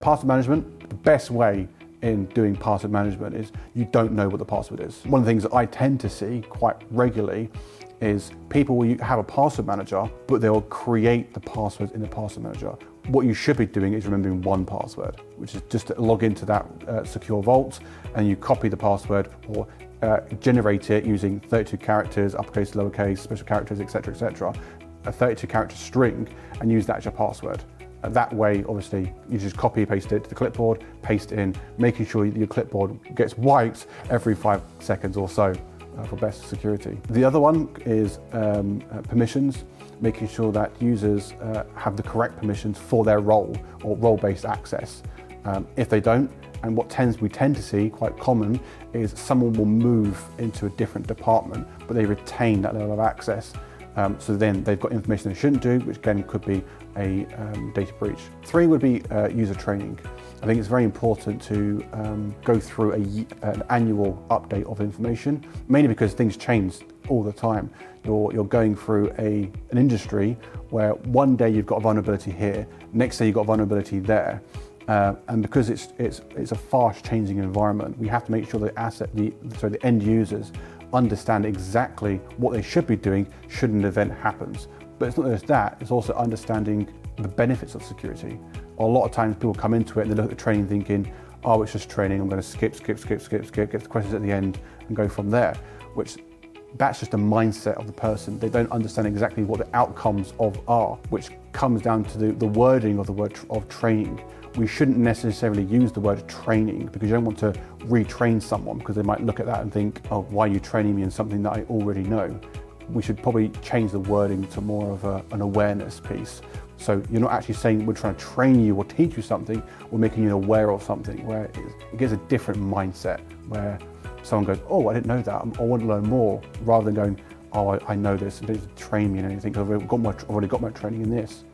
Password management, the best way in doing password management is you don't know what the password is. One of the things that I tend to see quite regularly is people will have a password manager, but they'll create the passwords in the password manager. What you should be doing is remembering one password, which is just to log into that secure vault, and you copy the password or generate it using 32 characters, uppercase, lowercase, special characters, etc., a 32 character string, and use that as your password. That way, obviously, you just copy and paste it to the clipboard, paste it in, making sure your clipboard gets wiped every 5 seconds or so for best security. The other one is permissions, making sure that users have the correct permissions for their role or role-based access. If they don't, and what we tend to see quite common is someone will move into a different department, but they retain that level of access. So then they've got information they shouldn't do, which again could be a data breach. 3 would be user training. I think it's very important to go through an annual update of information, mainly because things change all the time. You're going through an industry where one day you've got a vulnerability here, next day you've got a vulnerability there. And because it's a fast changing environment, we have to make sure the end users understand exactly what they should be doing should an event happens. But it's not just that, it's also understanding the benefits of security. A lot of times people come into it and they look at the training thinking, oh, it's just training, I'm going to skip, get the questions at the end and go from there, which that's just a mindset of the person. They don't understand exactly what the outcomes are, which comes down to the wording of the word of training. We shouldn't necessarily use the word training because you don't want to retrain someone because they might look at that and think, oh, why are you training me in something that I already know? We should probably change the wording to more of an awareness piece. So you're not actually saying we're trying to train you or teach you something, we're making you aware of something where it gives a different mindset where someone goes, oh, I didn't know that, I want to learn more, rather than going, oh, I know this, and they just train me in anything because I've already got my training in this.